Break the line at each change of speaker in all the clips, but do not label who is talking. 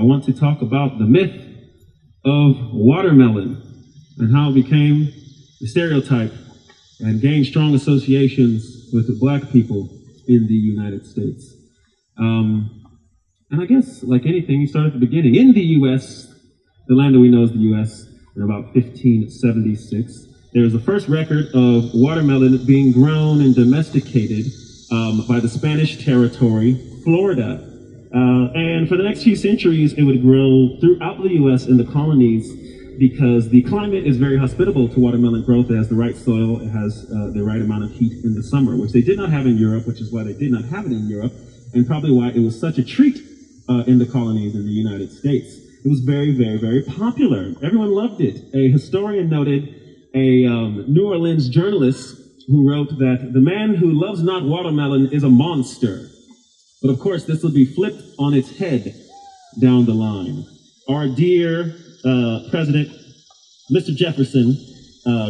I want to talk about the myth of watermelon and how it became the stereotype and gained strong associations with the black people in the United States. And I guess, like anything, you start at the beginning. In the U.S., the land that we know as the U.S., in about 1576, there was the first record of watermelon being grown and domesticated by the Spanish territory, Florida. And for the next few centuries, it would grow throughout the U.S. in the colonies because the climate is very hospitable to watermelon growth. It has the right soil, it has the right amount of heat in the summer, which they did not have in Europe, which is why they did not have it in Europe, and probably why it was such a treat in the colonies in the United States. It was very, very, very popular. Everyone loved it. A historian noted a New Orleans journalist who wrote that the man who loves not watermelon is a monster. But of course, this will be flipped on its head down the line. Our dear President, Mr. Jefferson,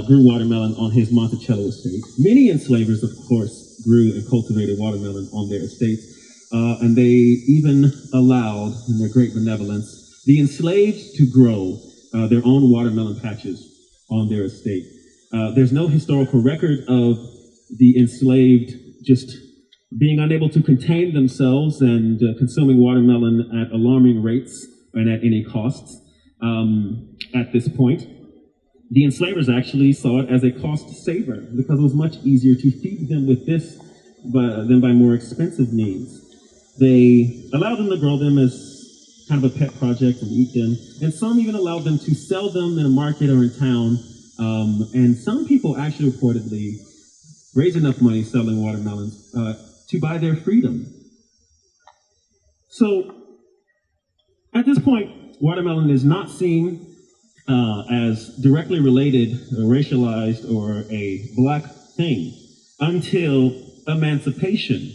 grew watermelon on his Monticello estate. Many enslavers, of course, grew and cultivated watermelon on their estates. And they even allowed, in their great benevolence, the enslaved to grow their own watermelon patches on their estate. There's no historical record of the enslaved just being unable to contain themselves and consuming watermelon at alarming rates and at any costs. At this point, the enslavers actually saw it as a cost saver because it was much easier to feed them with this than by more expensive means. They allowed them to grow them as kind of a pet project and eat them, and some even allowed them to sell them in a market or in town. And some people actually reportedly raised enough money selling watermelons to buy their freedom. So at this point, watermelon is not seen as directly related or racialized or a black thing until emancipation.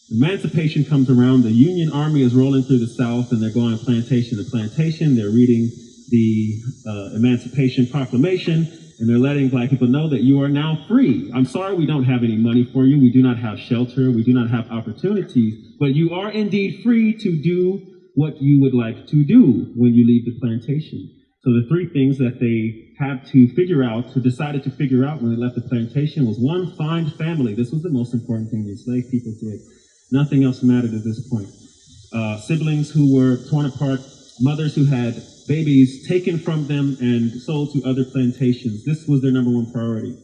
Emancipation comes around, the Union Army is rolling through the South and they're going on plantation to plantation, they're reading the Emancipation Proclamation, and they're letting black people know that you are now free. I'm sorry we don't have any money for you, we do not have shelter, we do not have opportunities, but you are indeed free to do what you would like to do when you leave the plantation. So the three things that they had to figure out, who decided to figure out when they left the plantation was one, find family. This was the most important thing the enslaved people did. Nothing else mattered at this point. Siblings who were torn apart, mothers who had babies taken from them and sold to other plantations. This was their number one priority.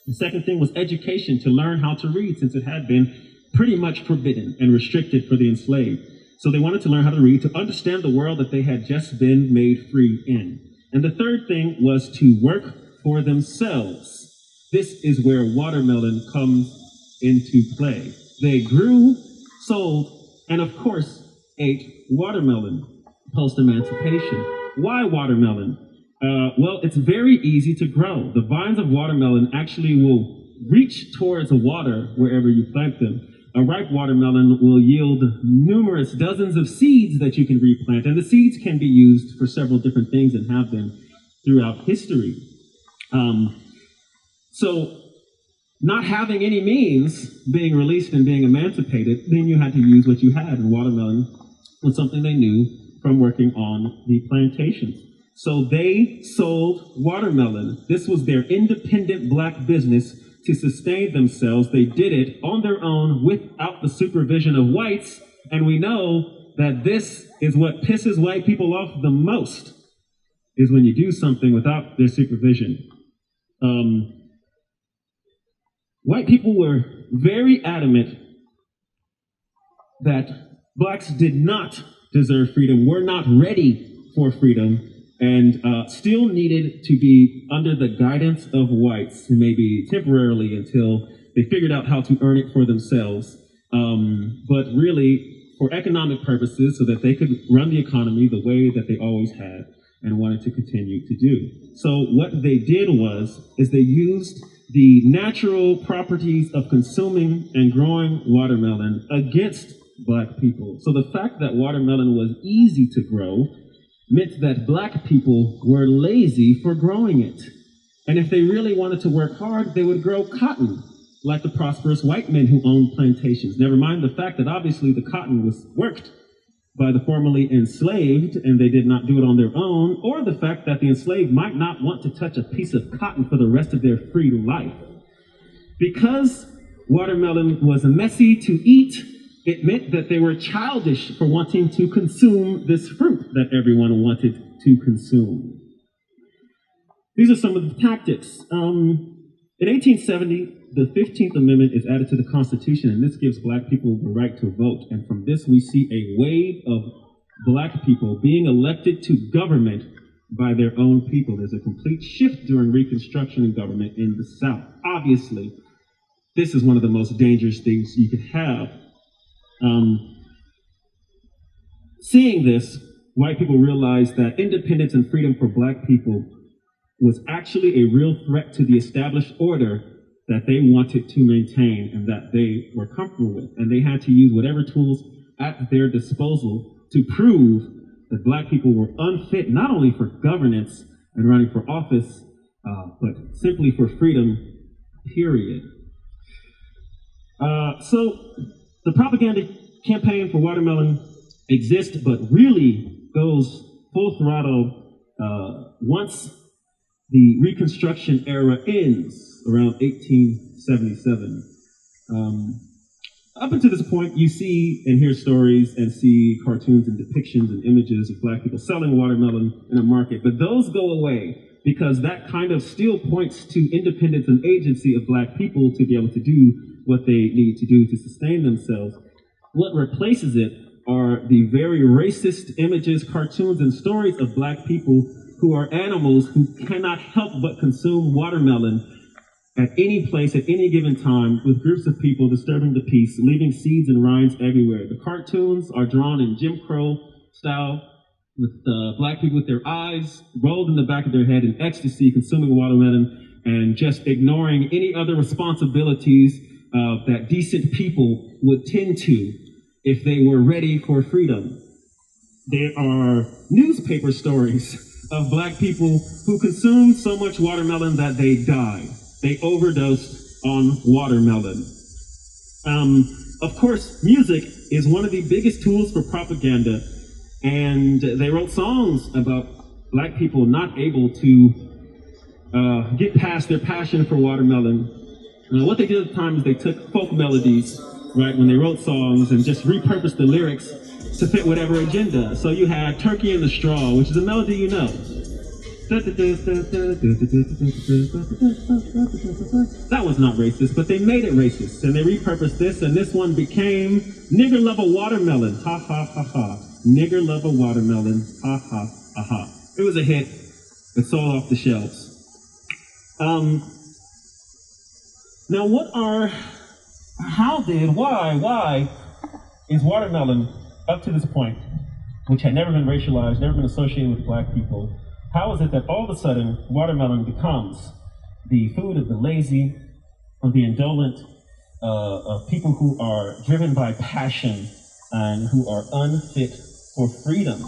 The second thing was education, to learn how to read, since it had been pretty much forbidden and restricted for the enslaved. So they wanted to learn how to read, to understand the world that they had just been made free in. And the third thing was to work for themselves. This is where watermelon comes into play. They grew, sold, and of course, ate watermelon post-emancipation. Why watermelon? Well, it's very easy to grow. The vines of watermelon actually will reach towards the water wherever you plant them. A ripe watermelon will yield numerous dozens of seeds that you can replant, and the seeds can be used for several different things and have been throughout history. So not having any means, being released and being emancipated, then you had to use what you had, and watermelon was something they knew from working on the plantations. So they sold watermelon. This was their independent black business to sustain themselves. They did it on their own without the supervision of whites, and we know that this is what pisses white people off the most, is when you do something without their supervision. White people were very adamant that blacks did not deserve freedom, were not ready for freedom, and still needed to be under the guidance of whites, maybe temporarily until they figured out how to earn it for themselves, but really for economic purposes so that they could run the economy the way that they always had and wanted to continue to do. So what they did is they used the natural properties of consuming and growing watermelon against black people. So the fact that watermelon was easy to grow meant that black people were lazy for growing it. And if they really wanted to work hard, they would grow cotton, like the prosperous white men who owned plantations. Never mind the fact that obviously the cotton was worked by the formerly enslaved and they did not do it on their own, or the fact that the enslaved might not want to touch a piece of cotton for the rest of their free life. Because watermelon was messy to eat, it meant that they were childish for wanting to consume this fruit that everyone wanted to consume. These are some of the tactics. In 1870, the 15th Amendment is added to the Constitution, and this gives Black people the right to vote. And from this, we see a wave of Black people being elected to government by their own people. There's a complete shift during Reconstruction in government in the South. Obviously, this is one of the most dangerous things you could have. Seeing this, white people realized that independence and freedom for Black people was actually a real threat to the established order that they wanted to maintain and that they were comfortable with. And they had to use whatever tools at their disposal to prove that Black people were unfit not only for governance and running for office, but simply for freedom, period. So the propaganda campaign for watermelon exists, but really goes full throttle once the Reconstruction era ends around 1877. Up until this point, you see and hear stories and see cartoons and depictions and images of Black people selling watermelon in a market, but those go away because that kind of still points to independence and agency of Black people to be able to do what they need to do to sustain themselves. What replaces it are the very racist images, cartoons, and stories of Black people who are animals who cannot help but consume watermelon at any place, at any given time, with groups of people disturbing the peace, leaving seeds and rinds everywhere. The cartoons are drawn in Jim Crow style, with Black people with their eyes rolled in the back of their head in ecstasy, consuming watermelon, and just ignoring any other responsibilities that decent people would tend to if they were ready for freedom. There are newspaper stories of Black people who consumed so much watermelon that they died. They overdosed on watermelon. Of course, music is one of the biggest tools for propaganda, and they wrote songs about Black people not able to get past their passion for watermelon. What they did at the time is they took folk melodies, right, when they wrote songs, and just repurposed the lyrics to fit whatever agenda. So you had Turkey in the Straw, which is a melody you know. That one's not racist, but they made it racist, and they repurposed this, and this one became Nigger Love a Watermelon, ha ha ha ha. Nigger Love a Watermelon, ha ha ha ha. It was a hit. It sold off the shelves. Now why is watermelon up to this point, which had never been racialized, never been associated with Black people, how is it that all of a sudden watermelon becomes the food of the lazy, of the indolent, of people who are driven by passion and who are unfit for freedom,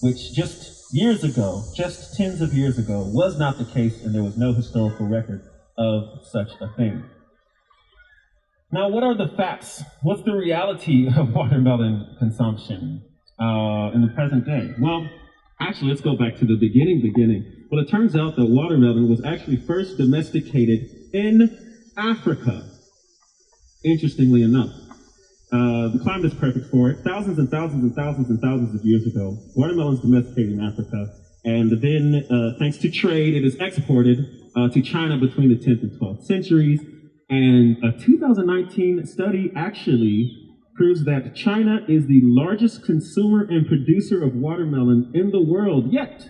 which just years ago, just tens of years ago, was not the case, and there was no historical record of such a thing. Now, what are the facts? What's the reality of watermelon consumption in the present day? Well, actually, let's go back to the beginning. Well, it turns out that watermelon was actually first domesticated in Africa, interestingly enough. The climate is perfect for it. Thousands and thousands and thousands and thousands of years ago, watermelon is domesticated in Africa, and then, thanks to trade, it is exported to China between the 10th and 12th centuries. And a 2019 study actually proves that China is the largest consumer and producer of watermelon in the world, yet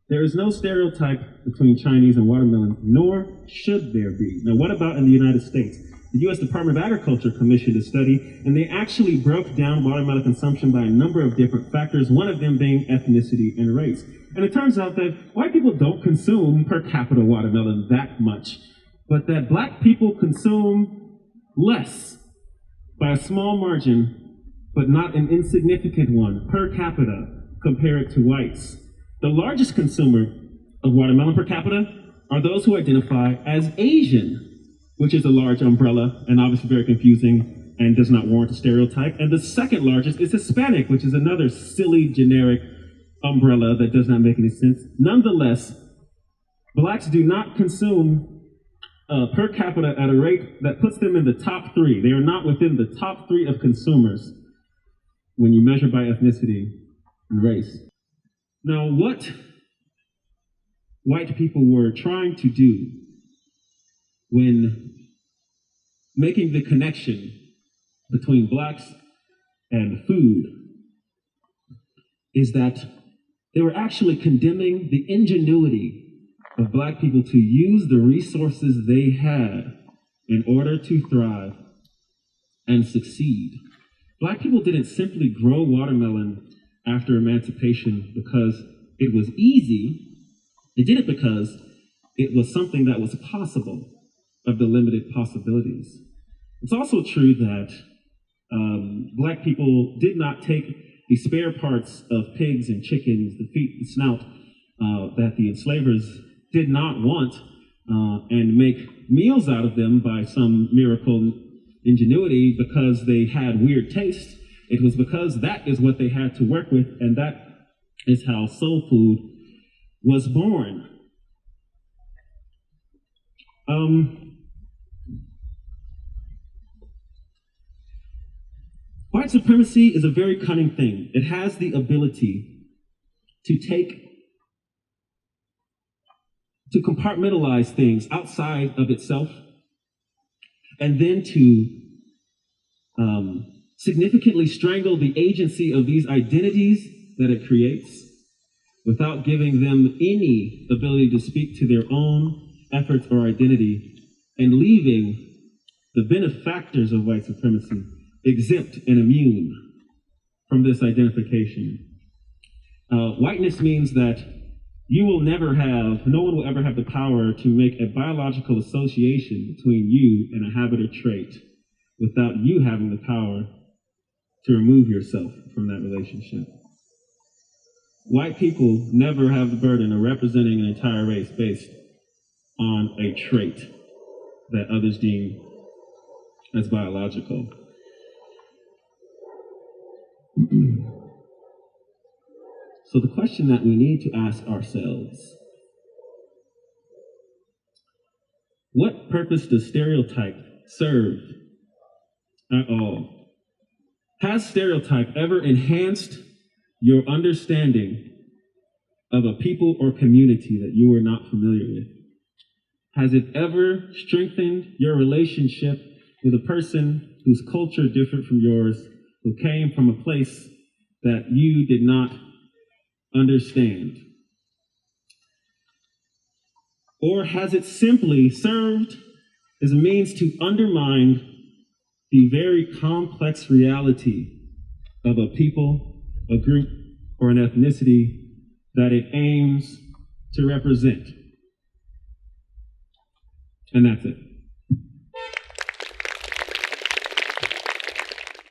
there is no stereotype between Chinese and watermelon, nor should there be. Now, what about in the United States? The U.S. Department of Agriculture commissioned a study, and they actually broke down watermelon consumption by a number of different factors, one of them being ethnicity and race. And it turns out that white people don't consume per capita watermelon that much, but that Black people consume less by a small margin, but not an insignificant one, per capita, compared to whites. The largest consumer of watermelon per capita are those who identify as Asian, which is a large umbrella and obviously very confusing. and does not warrant a stereotype. And the second largest is Hispanic, which is another silly, generic umbrella that does not make any sense. Nonetheless, blacks do not consume per capita at a rate that puts them in the top three. They are not within the top three of consumers when you measure by ethnicity and race. Now, what white people were trying to do when making the connection between blacks and food is that they were actually condemning the ingenuity of black people to use the resources they had in order to thrive and succeed. Black people didn't simply grow watermelon after emancipation because it was easy. They did it because it was something that was possible of the limited possibilities. It's also true that black people did not take the spare parts of pigs and chickens, the feet, the snout, that the enslavers did not want, and make meals out of them by some miracle ingenuity because they had weird taste. It was because that is what they had to work with, and that is how soul food was born. White supremacy is a very cunning thing. It has the ability to compartmentalize things outside of itself, and then to significantly strangle the agency of these identities that it creates without giving them any ability to speak to their own efforts or identity, and leaving the benefactors of white supremacy exempt and immune from this identification. Whiteness means that no one will ever have the power to make a biological association between you and a habit or trait without you having the power to remove yourself from that relationship. White people never have the burden of representing an entire race based on a trait that others deem as biological. So the question that we need to ask ourselves: what purpose does stereotype serve at all? Has stereotype ever enhanced your understanding of a people or community that you are not familiar with? Has it ever strengthened your relationship with a person whose culture differed from yours, who came from a place that you did not understand? Or has it simply served as a means to undermine the very complex reality of a people, a group, or an ethnicity that it aims to represent? And that's it.